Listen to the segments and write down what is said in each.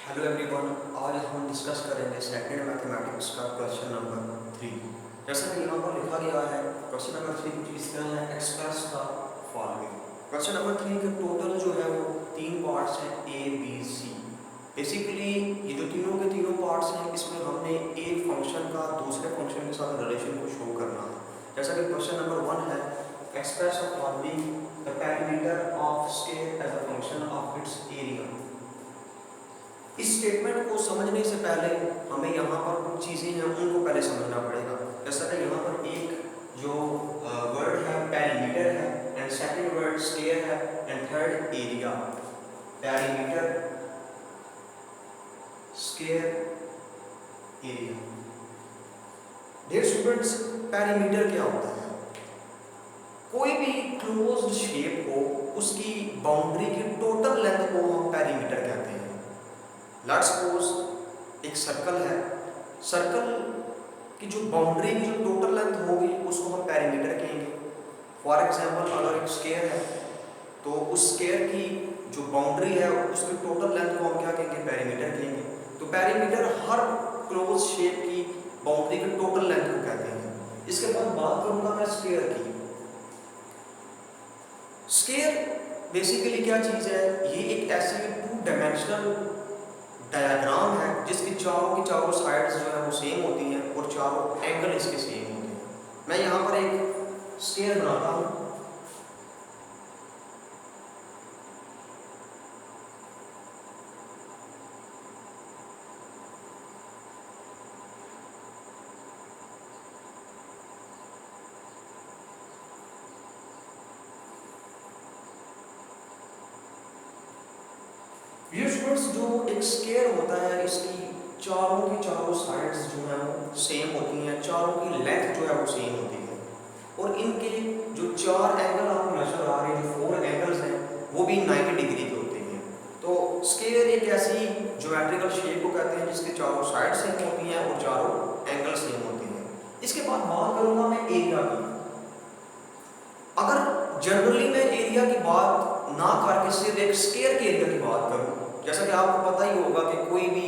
Hello everyone, आज हम discuss करेंगे सेकंड मैथमेटिक्स का क्वेश्चन नंबर 3। जैसा कि यहाँ पर लिखा गया है, क्वेश्चन नंबर 3 कुछ इस तरह है, express the following. Question number 3 के टोटल जो है वो 3 पार्ट्स हैं, ए बी सी। बेसिकली ये जो तीनों के तीनों पार्ट्स हैं, इसमें हमने एक फंक्शन का दूसरे फंक्शन के साथ रिलेशन को शो करना है। जैसा कि क्वेश्चन नंबर 1 है, express the following the parameter of square as a function of its area. इस स्टेटमेंट को समझने से पहले हमें यहाँ पर कुछ चीज़ें हैं उनको पहले समझना पड़ेगा। जैसा कि यहाँ पर एक जो वर्ड है पेरीमीटर है, एंड सेकंड वर्ड स्केयर है, and third area. Perimeter, square, area. Dear students, perimeter क्या होता है? कोई भी क्लोज्ड शेप हो, उसकी बाउंड्री की टोटल लेंथ को हम पेरीमीटर कहते हैं। लेट्स सपोज एक सर्कल है, सर्कल की जो बाउंड्री की जो टोटल लेंथ होगी उसको हम पेरीमीटर कहेंगे। फॉर एग्जांपल अगर एक स्क्वायर है तो उस स्क्वायर की जो बाउंड्री है उसकी टोटल लेंथ को हम क्या कहेंगे? पेरीमीटर कहेंगे। तो पेरीमीटर हर क्लोज शेप की बाउंड्री की टोटल लेंथ को कहते हैं। इसके बाद बात करूंगा मैं स्क्वायर की। स्क्वायर बेसिकली क्या चीज़ है? ये एक ऐसी 2 डायमेंशनल डायग्राम है जिसकी चारों की चारों साइड्स जो है वो सेम होती हैं और चारों एंगल इसके सेम होते हैं। मैं यहाँ पर एक स्क्वायर बनाता हूँ। ये स्टूडेंट्स, जो एक स्क्वायर होता है इसकी चारों की चारों साइड्स जो है वो सेम होती हैं, चारों की लेंथ जो है वो सेम होती है, और इनके जो 4 एंगल आपको नजर आ रहे हैं, जो 4 एंगल्स हैं, वो भी 90 डिग्री के होते हैं। तो स्क्वायर एक ऐसी ज्योमेट्रिकल शेप को कहते हैं जिसके चारों साइड सेम होती हैं और चारों एंगल सेम होते हैं। इसके बाद बात करूंगा मैं एरिया की। अगर जनरली मैं एरिया की बात ना करके सिर्फ एक स्क्वायर के एरिया की बात करूं, जैसा कि आपको पता ही होगा कि कोई भी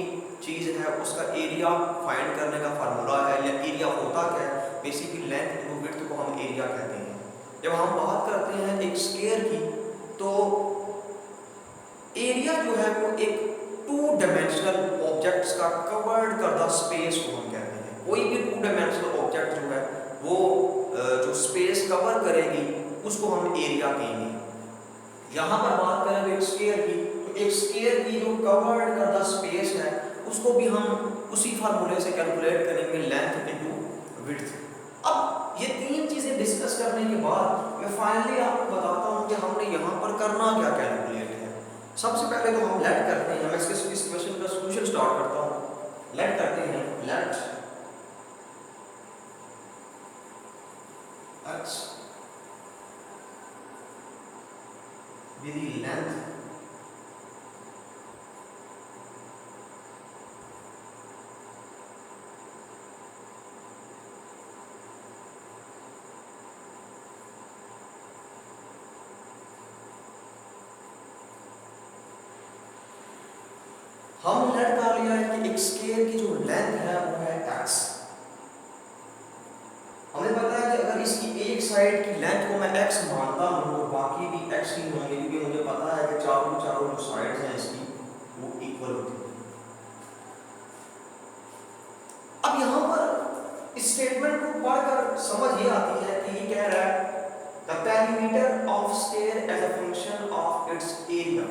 चीज़ है उसका एरिया फाइंड करने का फार्मूला है, या एरिया होता क्या है? बेसिकली लेंथ इनटू विड्थ को हम एरिया कहते हैं। जब हम बात करते हैं एक स्क्वायर की, तो एरिया जो है वो एक 2 डायमेंशनल ऑब्जेक्ट्स का कवर्ड करदा स्पेस को हम कहते हैं। कोई भी 2 डायमेंशनल ऑब्जेक्ट जो है वो जो स्पेस कवर करेगी उसको हम एरिया कहेंगे। यहाँ पर बात करें एक स्क्वायर की, तो एक स्क्वायर की जो कवर्ड करदा स्पेस है उसको भी हम उसी फार्मूले से कैलकुलेट करेंगे, लेंथ इनटू विड्थ। अब ये 3 चीजें डिस्कस करने के बाद मैं फाइनली आपको बताता हूँ कि हमने यहाँ पर करना क्या कैलकुलेट है। सबसे पहले तो हम लेट करते हैं, मैं इस क्वेश्चन का सॉल्यूशन स्टार्ट करता हूँ। लेट करते हैं, let x be the length हम लेट कर लिया है कि एक स्क्वायर की जो लेंथ है वो है x। हमें पता है कि अगर इसकी एक साइड की लेंथ को मैं x मानता हूँ तो बाकी भी x ही होंगे, क्योंकि मुझे पता है कि चारों चारों जो साइड्स हैं इसकी वो इक्वल होती है। अब यहाँ पर इस स्टेटमेंट को पढ़कर समझ ये आती है कि ये कह रहा है the perimeter of square as a function of its area.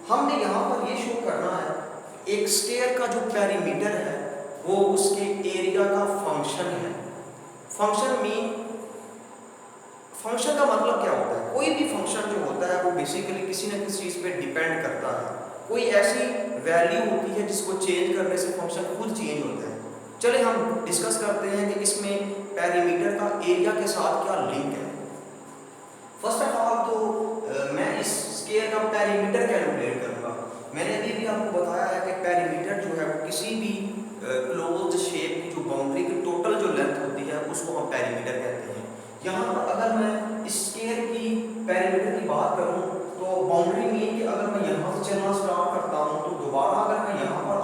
हमने यहाँ पर ये शो करना है एक स्क्वायर का जो पेरीमीटर है वो उसके एरिया का फंक्शन है। फंक्शन का मतलब क्या होता है? कोई भी फंक्शन जो होता है वो बेसिकली किसी न किसी चीज पे डिपेंड करता है। कोई ऐसी वैल्यू होती है जिसको चेंज करने से फंक्शन खुद चेंज होता है। चले हम डिस्कस करते हैं कि इसमें पेरीमीटर का एरिया के साथ क्या लिंक है। फर्स्ट ऑफ ऑल तो मैं इस स्क्वायर का पेरीमीटर कैलकुलेट करूंगा। मैंने अभी भी आपको बताया है कि पेरीमीटर जो है वो किसी भी क्लोज्ड शेप की जो बाउंड्री की टोटल जो लेंथ होती है उसको हम पेरीमीटर कहते हैं। यहाँ पर अगर मैं इस स्क्वायर की पेरीमीटर की बात करूँ तो बाउंड्री मीन कि अगर मैं यहाँ से चलना स्टार्ट करता हूँ तो दोबारा अगर मैं यहाँ पर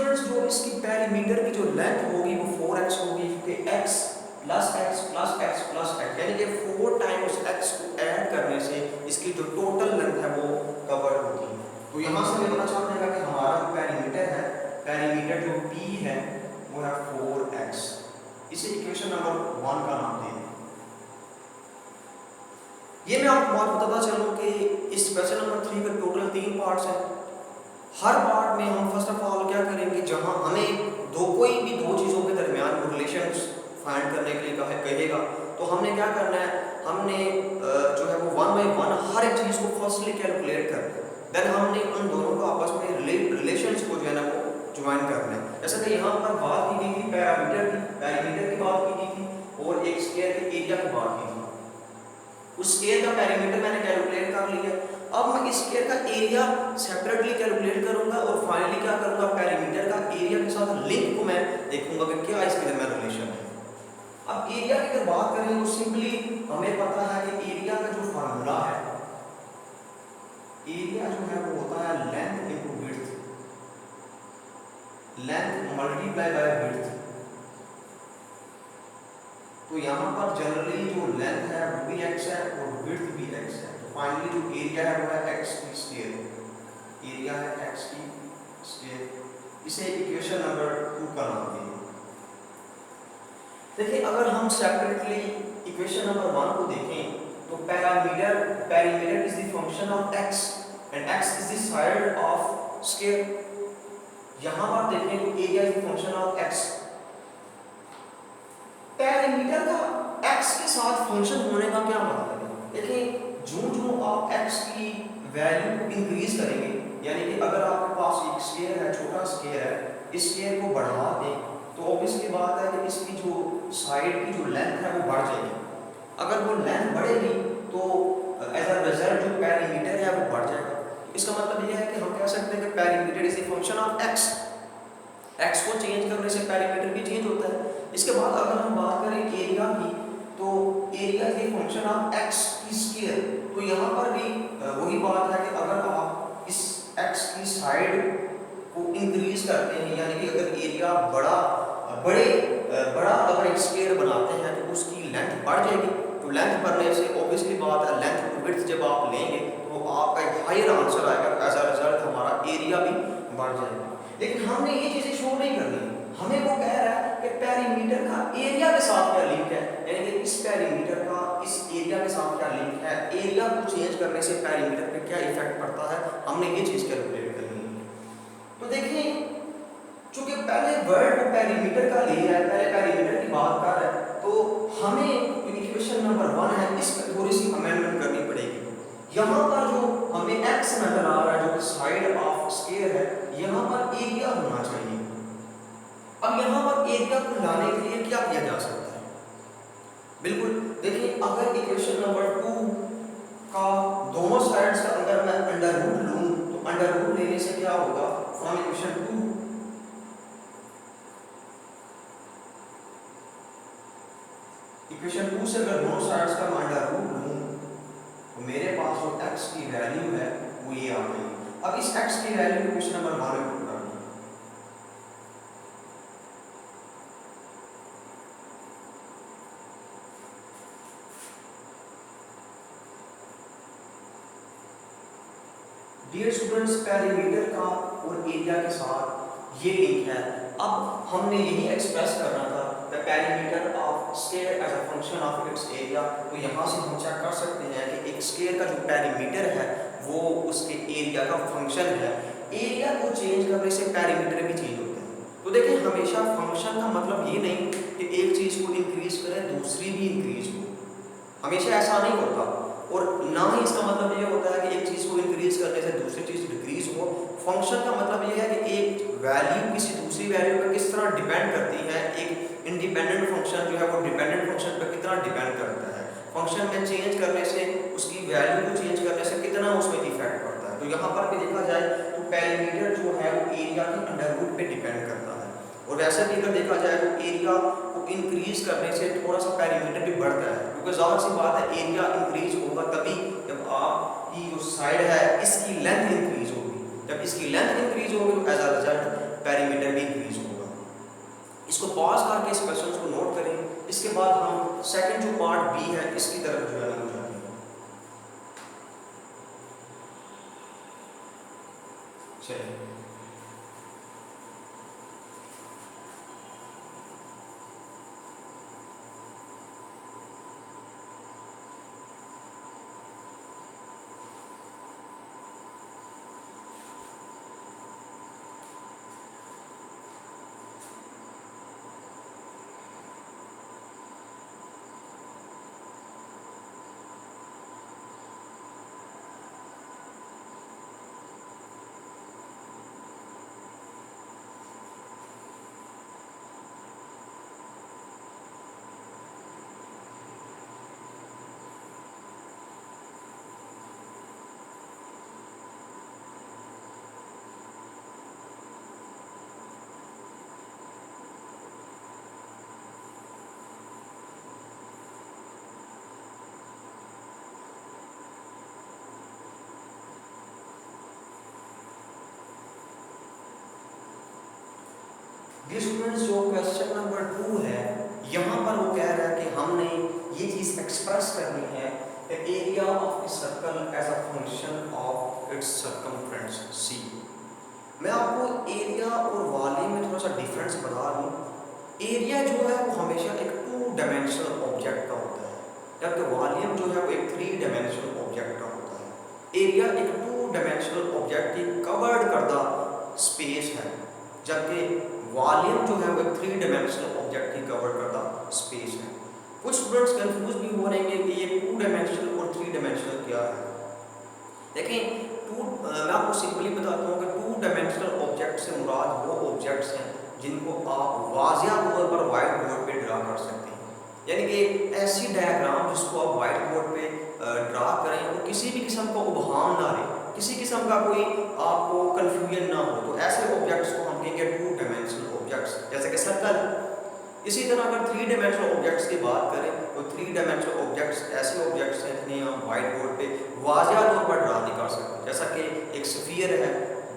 स्टूडेंट्स जो इसकी पेरीमीटर की जो लेंथ होगी वो 4x होगी, क्योंकि x plus x plus x plus x यानी कि 4 टाइम्स x को ऐड करने से इसकी जो टोटल लेंथ है वो कवर होगी। तो यहाँ से हमें पता चल जाएगा कि हमारा जो पेरीमीटर है, पेरीमीटर जो p है वो है 4x। इसे इक्वेशन नंबर 1 का नाम दें। ये मैं आपको बात बताता चलूँ कि इस क्वेश्चन नंबर 3 का टोटल 3 पार्ट्स हैं। हर पार्ट में हम फर्स्ट ऑफ ऑल क्या करेंगे, जहां हमें कोई भी दो चीज़ों के दरमियान रिलेशंस फाइंड करने के लिए कहेगा, तो हमने क्या करना है, हमने जो है वो 1 बाय 1 हर एक चीज़ को फर्स्टली कैलकुलेट करना है, देन हमने उन दोनों को आपस में रिलेशंस को जो है ना वो ज्वाइन करना है। जैसे कि यहाँ पर बात की गई थी पैरामीटर की बात की गई थी और एक स्क्वायर के एरिया की बात की थी। उस स्क्वायर का पैरामीटर मैंने कैलकुलेट कर लिया, अब मैं इस स्क्वायर का एरिया सेपरेटली कैलकुलेट करूंगा और फाइनली क्या करूंगा, पैरामीटर का एरिया के साथ लिंक को मैं देखूंगा कि क्या इसके दरमियान रिलेशन है। अब एरिया की अगर बात करें तो सिंपली हमें पता है कि एरिया का जो फार्मूला है, एरिया जो है वो होता है length into width, length multiply by width. तो यहाँ पर जनरली जो लेंथ है वो भी x है और विड्थ भी x है, तो फाइनली जो एरिया है वो है x की स्क्वायर, एरिया है x की स्क्वायर। इसे इक्वेशन नंबर 2 का नाम देंगे। देखिए अगर हम सेपरेटली इक्वेशन नंबर 1 को देखें तो parameter is the function of x and x is the side of square. यहाँ पर देखें तो area is the function of x। Parameter का x के साथ फंक्शन होने का क्या मतलब है, देखिए जो आप x की वैल्यू को इंक्रीज करेंगे, यानी कि अगर आपके पास एक स्क्वायर है, छोटा स्क्वायर है, इस स्क्वायर को बढ़ा दें तो ऑब्वियसली बात है कि इसकी जो साइड की जो लेंथ है वो बढ़ जाएगी। अगर वो लेंथ बढ़ेगी तो एज अ रिजल्ट जो पैरामीटर है वो बढ़ जाएगा। इसका मतलब ये है कि हम कह सकते हैं कि parameter is the function of x को चेंज करने से पैरामीटर भी चेंज होता है। इसके बाद अगर हम बात करें एरिया की, तो area is the function of x की स्क्वायर। तो यहाँ पर भी वही बात है कि अगर आप इस x की साइड को इंक्रीज करते हैं, यानी कि अगर एरिया बड़ा अगर एक स्क्वायर बनाते हैं तो उसकी लेंथ बढ़ जाएगी। तो लेंथ बढ़ने से ऑब्वियसली बात है लेंथ टू विड्थ जब आप लेंगे तो आपका एक हायर आंसर आएगा, एज अ रिजल्ट हमारा एरिया भी बढ़ जाएगा। लेकिन हमने ये चीज़ें शो नहीं करनी, हमें वो कह रहा है कि पैरामीटर का एरिया के साथ क्या लिंक है, यानी कि इस पैरामीटर का इस एरिया के साथ क्या लिंक है, एरिया को चेंज करने से पैरामीटर पे क्या इफेक्ट पड़ता है, हमने ये चीज़ कैलकुलेट करनी है। तो देखिए चूंकि पहले वर्ड वो पैरामीटर का ले रहा है, पहले पैरामीटर की बात कर रहा है, तो हमें इक्वेशन नंबर 1 है इसमें थोड़ी सी अमेंडमेंट करनी पड़ेगी। यहाँ पर जो हमें x नजर आ रहा है जो कि साइड ऑफ स्क्वायर है, यहाँ पर एरिया होना चाहिए। अब यहाँ पर एरिया को लाने के लिए क्या किया जा सकता है, बिल्कुल देखिए अगर इक्वेशन नंबर 2 का दोनों साइड्स का अगर मैं अंडर रूट लूँ तो अंडर रूट लेने से क्या होगा, फ्रॉम इक्वेशन 2 से अगर दोनों साइड्स का मैं अंडर रूट लूँ तो मेरे पास जो x की वैल्यू है वो ये आ गई। अब इस x की वैल्यू को क्वेश्चन नंबर 1 में पुट करना है। डियर स्टूडेंट्स, पैरामीटर का और एरिया के साथ ये लिंक है। अब हमने यही एक्सप्रेस करना था the parameter of square as a function of its area. तो यहाँ से हम चेक कर सकते हैं कि एक स्क्वायर का जो पैरामीटर है वो उसके एरिया का फंक्शन है। एरिया को चेंज करने से पैरामीटर भी चेंज होता है। तो देखिए हमेशा फंक्शन का मतलब ये नहीं कि एक चीज़ को इंक्रीज करें दूसरी भी इंक्रीज हो, हमेशा ऐसा नहीं होता। और ना ही इसका मतलब ये होता है कि एक चीज़ को इंक्रीज करने से दूसरी चीज़ डिक्रीज हो। फंक्शन का मतलब ये है कि एक वैल्यू किसी दूसरी वैल्यू पर किस तरह डिपेंड करती है। एक इंडिपेंडेंट फंक्शन जो है वो डिपेंडेंट फंक्शन पर कितना डिपेंड करता है, फंक्शन में चेंज करने से उसकी वैल्यू को चेंज करने से कितना उसमें इफेक्ट पड़ता है। तो यहाँ पर भी देखा जाए तो पैरामीटर जो है वो एरिया के अंडर रूट पे डिपेंड करता है। और वैसे भी अगर देखा जाए तो एरिया को इंक्रीज करने से थोड़ा सा पैरामीटर भी बढ़ता है, क्योंकि ज़ाहिर सी बात है एरिया इंक्रीज होगा तभी जब आपकी जो साइड है इसकी लेंथ इंक्रीज होगी। जब इसकी लेंथ इंक्रीज होगी तो एज अ रिजल्ट पेरीमीटर भी इंक्रीज होगा। इसको पॉज करके इस क्वेश्चन को नोट करें, इसके बाद हम सेकंड जो पार्ट बी है इसकी तरफ जो है हम जाएंगे। चलिए स्टूडेंट्स, जो क्वेश्चन नंबर 2 है यहाँ पर वो कह रहा है कि हमने ये चीज एक्सप्रेस करनी है, area of a circle as a function of its circumference C. मैं आपको एरिया और वॉल्यूम में थोड़ा सा डिफरेंस बता दूं। एरिया जो है वो हमेशा एक 2 डायमेंशनल ऑब्जेक्ट का होता है, जबकि वॉल्यूम जो है वो एक 3 डायमेंशनल ऑब्जेक्ट का होता है। एरिया एक 2 डायमेंशनल ऑब्जेक्ट की कवर्ड करदा स्पेस है, जबकि वॉल्यूम जो है वो एक 3 डायमेंशनल ऑब्जेक्ट की कवर करता स्पेस है। कुछ स्टूडेंट्स कंफ्यूज भी हो रहे हैं कि ये 2 डायमेंशनल और 3 डायमेंशनल क्या है। देखिए मैं आपको सिंपली बताता हूँ कि 2 डायमेंशनल ऑब्जेक्ट से मुराद वो ऑब्जेक्ट्स हैं जिनको आप वाज़िया तौर पर व्हाइट बोर्ड पे ड्रा कर सकते हैं, यानी कि ऐसी डायग्राम जिसको आप व्हाइट बोर्ड पे ड्रा करें और किसी भी किस्म का उबहाम ना रहे, किसी किस्म का कोई आपको कंफ्यूजन ना हो, तो ऐसे ऑब्जेक्ट्स को हम कहेंगे 2 डायमेंशनल ऑब्जेक्ट्स, जैसे कि सर्कल। इसी तरह अगर 3 डायमेंशनल ऑब्जेक्ट्स की बात करें तो 3 डायमेंशनल ऑब्जेक्ट्स ऐसे ऑब्जेक्ट्स हैं जिन्हें हम व्हाइट बोर्ड पे वाज़िया तौर पर ड्रा नहीं कर सकते, जैसा कि एक स्फीयर है,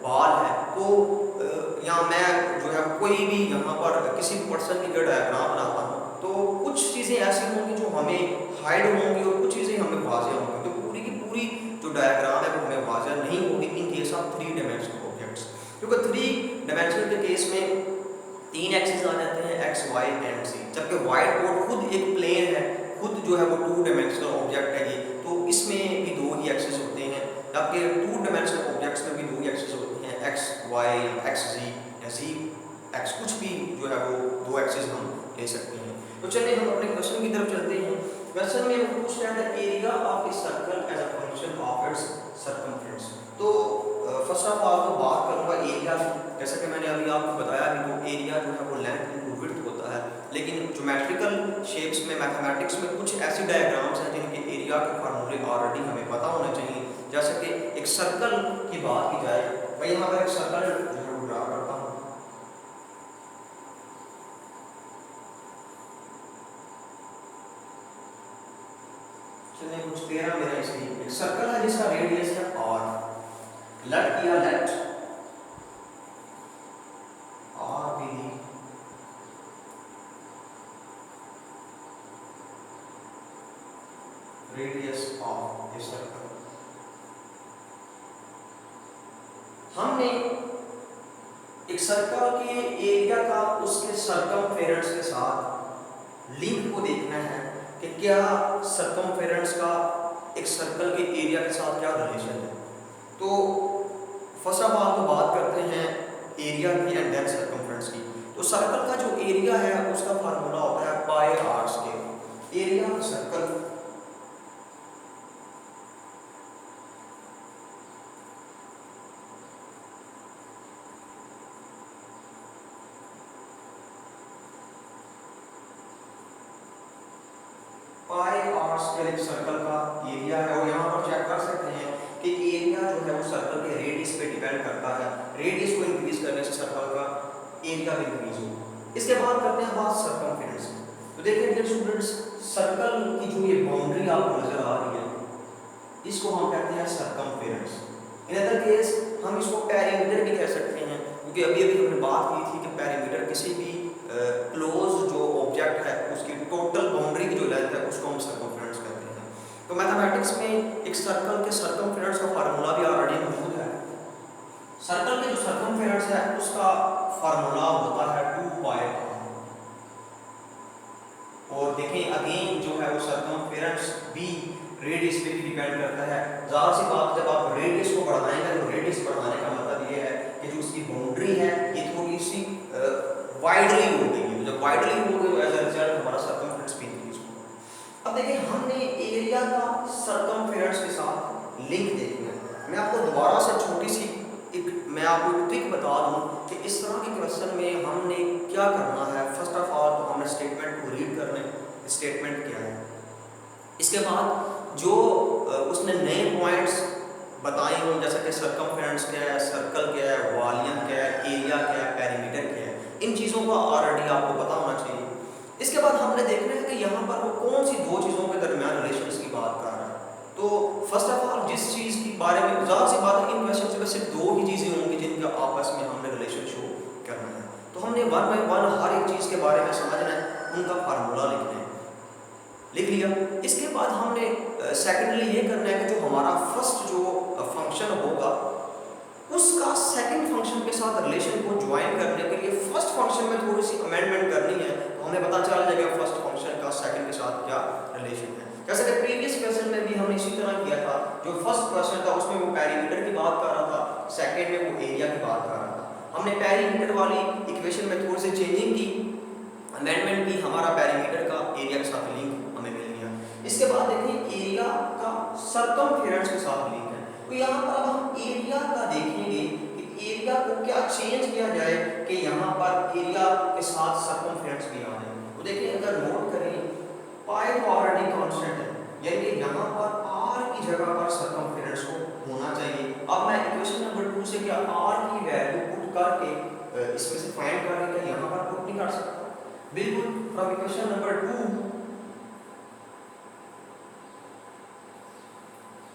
बॉल है। तो यहाँ मैं जो है कोई भी यहाँ पर किसी पर्सन की अगर डायग्राम बनाता हूँ तो कुछ चीज़ें ऐसी होंगी जो हमें हाइड होंगी और कुछ चीज़ें हमें वाज़िया होंगी, तो पूरी की पूरी जो डायग्राम है वो हमें वाज़िया नहीं होगी in case of 3 dimensional objects. क्योंकि 3 डायमेंशनल के केस में 3 एक्सिस आ जाते हैं, एक्स, वाई एंड ज़ेड, जबकि व्हाइट बोर्ड खुद एक प्लेन है, खुद जो है वो 2 डायमेंशनल ऑब्जेक्ट है ये, तो इसमें भी 2 ही एक्सिस होते हैं, जबकि 2 डायमेंशनल ऑब्जेक्ट्स में भी 2 ही एक्सिस होते हैं, एक्स वाई, एक्स जी या जी एक्स, कुछ भी जो है वो 2 एक्सिस हम ले सकते हैं। तो चलिए हम अपने क्वेश्चन की तरफ चलते हैं। क्वेश्चन में हम पूछ रहे हैं area of a circle as a function of its circumference. तो फर्स्ट ऑफ ऑल तो बात करूंगा एरिया, जैसा कि मैंने अभी आपको बताया कि वो एरिया जो है वो लेंथ इनटू विड्थ होता है, लेकिन ज्योमेट्रिकल शेप्स में, मैथमेटिक्स में कुछ ऐसी डायग्राम्स हैं जिनके एरिया के फार्मूले ऑलरेडी हमें पता होने चाहिए। जैसे कि एक सर्कल की बात की जाए, मैं यहाँ पर एक सर्कल जो है वो ड्रा करता हूँ। चलिए कुछ 13 मेरा इसलिए एक सर्कल है जिसका रेडियस है r, लेट किया, let r be the radius of a circle. हमने एक सर्कल के एरिया का उसके सर्कमफेरेंस के साथ लिंक को देखना है कि क्या सर्कमफेरेंस का एक सर्कल के एरिया के साथ क्या रिलेशन है। तो फर्स्ट ऑफ ऑल तो बात करते हैं एरिया की एंड देन सर्कमफेरेंस की। तो सर्कल का जो एरिया है उसका फार्मूला होता है pi r square. Area of circle pi r square एक सर्कल का एरिया है, और यहाँ पर चेक कर सकते हैं कि एरिया जो है वो सर्कल के रेडियस पे डिपेंड करता है। रेडियस को इंक्रीज करने से सर्कल का एरिया भी इंक्रीज होगा। इसके बाद करते हैं बात सर्कमफेरेंस की। तो देखिए डियर स्टूडेंट्स, सर्कल की जो ये बाउंड्री आपको नजर आ रही है इसको हम कहते हैं सर्कमफेरेंस। इन अदर केस हम इसको पेरीमीटर भी कह सकते हैं, क्योंकि अभी अभी हमने बात की थी कि पेरीमीटर किसी भी क्लोज जो ऑब्जेक्ट है उसकी टोटल बाउंड्री की जो लेंथ है उसको हम सर्कमफ्रेंस कहते हैं। तो मैथमेटिक्स में एक सर्कल के सर्कमफ्रेंस का फार्मूला भी ऑलरेडी मौजूद है। सर्कल के जो सर्कमफ्रेंस है उसका फार्मूला होता है 2 पाई r। और देखें अगेन जो है वो सर्कमफ्रेंस भी रेडियस पे भी डिपेंड करता है। ज़ाहिर सी बात, जब आप रेडियस को बढ़ाएंगे तो रेडियस बढ़ाने का मतलब ये है कि जो उसकी बाउंड्री है ये थोड़ी सी वाइडली हो गई है। जब वाइडली हो गई तो एज अ रिजल्ट हमारा सर्कमफ्रेंस भी इंक्रीज होगा। अब देखिए हमने एरिया का सर्कमफ्रेंस के साथ लिंक देखना है। मैं आपको दोबारा से छोटी सी मैं आपको एक ट्रिक बता दूं कि इस तरह के क्वेश्चन में हमने क्या करना है। फर्स्ट ऑफ ऑल तो हमने स्टेटमेंट को रीड करना है, स्टेटमेंट क्या है। इसके बाद जो उसने नए पॉइंट्स बताए हों जैसे कि सर्कमफ्रेंस क्या है, सर्कल क्या है, वॉल्यूम क्या है, एरिया क्या है, पेरीमीटर क्या है, इन चीज़ों का ऑलरेडी आपको पता होना चाहिए। इसके बाद हमने देखना है कि यहाँ पर वो कौन सी दो चीज़ों के दरमियान रिलेशंस की बात कर रहा है। तो फर्स्ट ऑफ ऑल जिस चीज़ के बारे में ज़्यादा सी बात है, इन क्वेश्चन में सिर्फ दो ही चीज़ें होंगी जिनके आपस में हमने रिलेशन शो करना है। तो हमने वन बाई वन हर एक चीज़ के बारे में समझना है, उनका फार्मूला लिखना है। लिख लिया। इसके बाद हमने सेकेंडली ये करना है कि जो हमारा फर्स्ट जो फंक्शन होगा उसका सेकंड फंक्शन के साथ रिलेशन को ज्वाइन करने के लिए फर्स्ट फंक्शन में थोड़ी सी अमेंडमेंट करनी है। तो हमें पता चल जाएगा फर्स्ट फंक्शन का सेकंड के साथ क्या रिलेशन है। जैसे कि प्रीवियस क्वेश्चन में भी हमने इसी तरह किया था। जो फर्स्ट क्वेश्चन था उसमें वो पेरीमीटर की बात कर रहा था, सेकंड में वो एरिया की बात कर रहा था। हमने पेरीमीटर वाली इक्वेशन में थोड़ी सी चेंजिंग की, अमेंडमेंट की, हमारा पेरीमीटर का एरिया के साथ लिंक हमें मिल गया। इसके बाद देखिए एरिया का सर्कमफ्रेंस के साथ लिंक है। तो यहाँ पर अब हम एरिया का देखेंगे कि एरिया को क्या चेंज किया जाए कि यहाँ पर एरिया के साथ सर्कमफ्रेंस भी आ जाए। तो देखिए अगर नोट करें पाई तो ऑलरेडी कांस्टेंट है, यानी कि यहाँ पर r की जगह पर सर्कमफ्रेंस को होना चाहिए। अब मैं इक्वेशन नंबर 2 से क्या r की वैल्यू पुट करके इसमें से फाइंड करके यहाँ पर पुट नहीं कर सकता। बिल्कुल फ्रॉम इक्वेशन नंबर 2,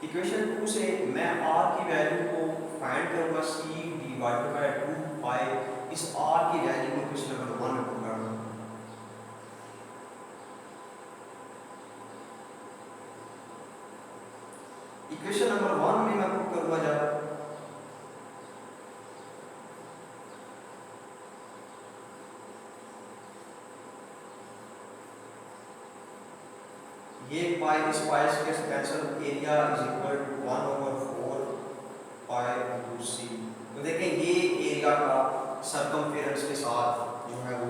इक्वेशन 2 से मैं r की वैल्यू को फाइंड करूंगा c डिवाइडेड बाय 2 पाई। इस r की वैल्यू को इक्वेशन नंबर 1 में पुट करूंगा। इक्वेशन नंबर 1 में मैं पुट करूंगा जब ये पाई इस पाई से cancel, area is equal to 1/4 pi into c। तो देखें ये एरिया का सर्कमफ्रेंस के साथ जो है वो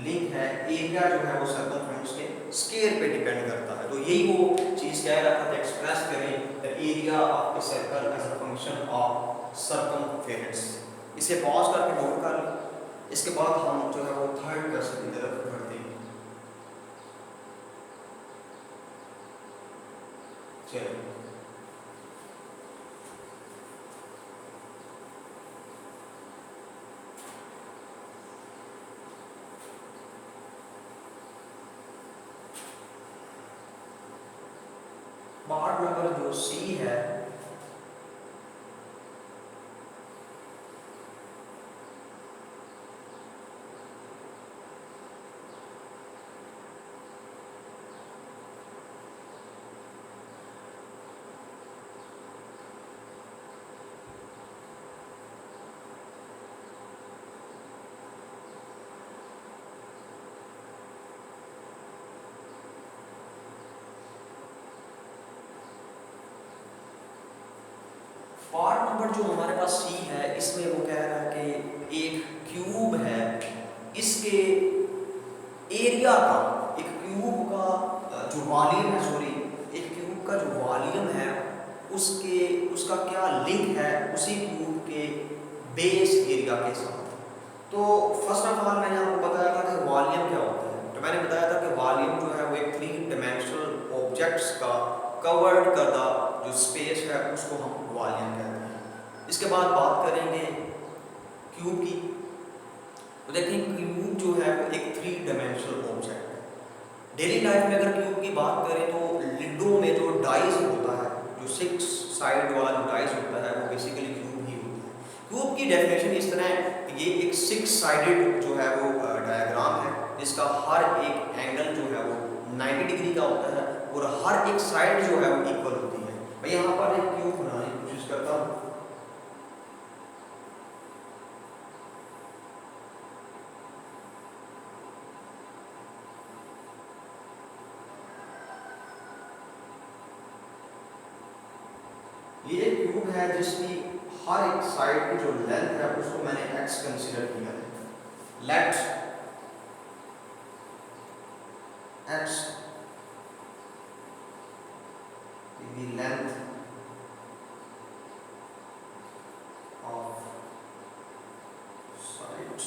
लिंक है। एरिया जो है वो सर्कमफ्रेंस के स्क्वायर पे डिपेंड करता है। तो यही वो चीज़ कह रहा था, एक्सप्रेस करें the area of the circle as a function of circumference. इसे पॉज करके नोट कर लें। इसके बाद हम जो है वो थर्ड क्वेश्चन की तरफ बढ़ते हैं। चलिए पार्ट नंबर जो सी है पार्ट नंबर जो हमारे पास सी है इसमें वो कह रहा है कि एक क्यूब है, इसके एरिया का, एक क्यूब का जो वॉल्यूम है, सॉरी एक क्यूब का जो वॉल्यूम है उसका क्या लिंक है उसी क्यूब के बेस एरिया के साथ। तो फर्स्ट ऑफ ऑल मैंने आपको बताया था कि वॉल्यूम क्या होता है। तो मैंने बताया था कि वॉल्यूम जो है वो एक 3 डायमेंशनल ऑब्जेक्ट्स का कवर्ड करदा जो स्पेस है उसको हम वॉल्यूम कहते हैं। इसके बाद बात करेंगे क्यूब की। तो देखिए क्यूब जो है वो एक 3 डायमेंशनल ऑब्जेक्ट है। डेली लाइफ में अगर क्यूब की बात करें तो लिडो में जो डाइस होता है, जो 6 साइड वाला जो डाइस होता है वो बेसिकली क्यूब ही होता है। क्यूब की डेफिनेशन इस तरह है कि ये एक 6 साइडेड जो है वो डायग्राम है, जिसका हर एक एंगल जो है वो 90 डिग्री का होता है और हर एक साइड जो है वो इक्वल होती है। मैं यहाँ पर एक क्यूब बनाने की कोशिश करता हूँ। ये एक क्यूब है जिसकी हर एक साइड की जो लेंथ है उसको मैंने x कंसीडर किया है। Let x the length of sides।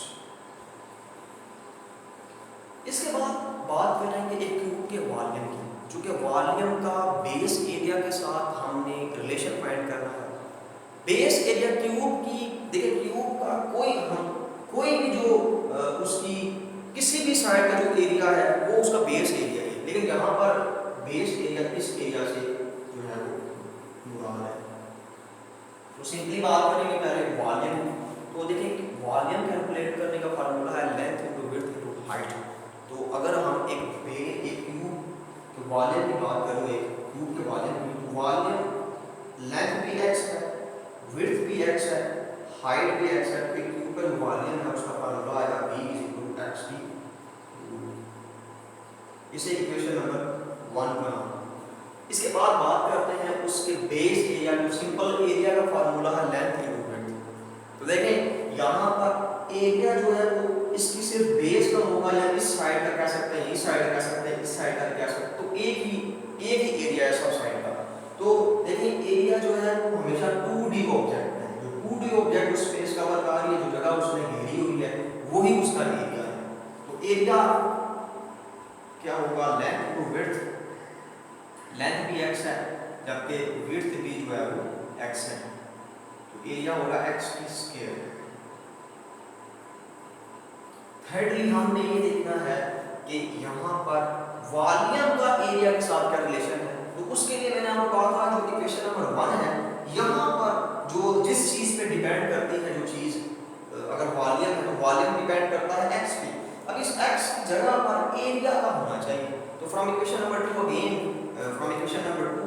इसके बाद बात करेंगे एक क्यूब के वॉल्यूम की, चूंकि वॉल्यूम का बेस एरिया के साथ हमने रिलेशन फाइंड करना है। बेस एरिया क्यूब की, देखिए क्यूब का कोई भी जो उसकी किसी भी साइड का जो एरिया है वो उसका बेस एरिया है, लेकिन यहाँ पर बेस एरिया इस एरिया से जो है वो मुराद है। तो सिंपली बात करेंगे पहले वॉल्यूम। तो देखिए वॉल्यूम कैलकुलेट करने का फार्मूला है length into width into height. तो अगर हम एक क्यूब के वॉल्यूम की बात करें, एक क्यूब के वॉल्यूम की, तो वॉल्यूम लेंथ भी x है, विड्थ भी x है, हाइट भी x है, तो क्यूब का जो वॉल्यूम है उसका फार्मूला आएगा v = इसे इक्वेशन नंबर 1 बनाओ। इसके बाद बात करते हैं उसके बेस एरिया, जो सिंपल एरिया का फार्मूला है लेंथ इनटू विड्थ। तो देखें यहाँ पर एरिया जो है वो इसकी सिर्फ बेस का होगा, या इस साइड का कह सकते हैं, इस साइड का कह सकते हैं, इस साइड का कह सकते हैं, तो एक ही एरिया है सब साइड का। तो देखिए एरिया जो है वो हमेशा 2D ऑब्जेक्ट है, जो 2D ऑब्जेक्ट उस स्पेस कवर कर रही है, जो जगह उसने घेरी हुई है वही उसका एरिया है। तो एरिया क्या होगा, लेंथ इनटू विड्थ। लेंथ भी x है जबकि विड्थ भी जो है वो x है, तो एरिया होगा x²। थर्डली हमने ये देखना है कि यहाँ पर वॉल्यूम का एरिया के साथ क्या रिलेशन है। तो उसके लिए मैंने आपको कहा था जो इक्वेशन नंबर 1 है, यहाँ पर जो जिस चीज पे डिपेंड करती है, जो चीज अगर वॉल्यूम है तो वॉल्यूम डिपेंड करता है x पे। अब इस x की जगह पर एरिया का होना चाहिए। तो from equation number 2 again, from equation number 2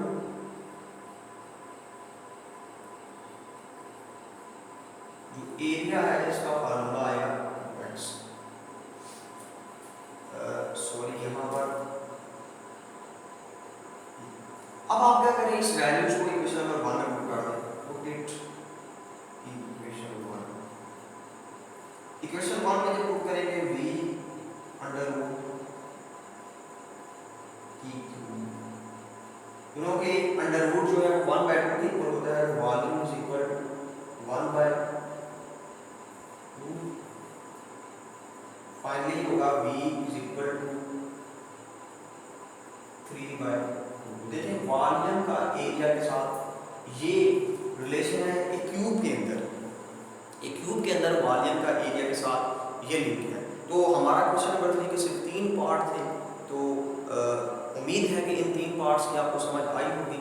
जो एरिया है इसका फार्मूला आएगा x। सॉरी यहाँ पर अब आप क्या करें, इस वैल्यूज को इक्वेशन नंबर 1 में पुट कर दें। Put it equation 1। इक्वेशन 1 में जब पुट करेंगे v/√t², नो के अंडरवुड जो है 1/2 के इक्वल होता है, volume is equal to 1/2। Finally होगा v इज इक्वल टू 3/2। देखें वॉल्यूम का एरिया के साथ ये रिलेशन है एक क्यूब के अंदर, एक क्यूब के अंदर वॉल्यूम का एरिया के साथ ये लिंक है। तो हमारा क्वेश्चन नंबर 3 के सिर्फ 3 पार्ट थे। तो उम्मीद है कि इन 3 पार्ट्स की आपको समझ आई होगी।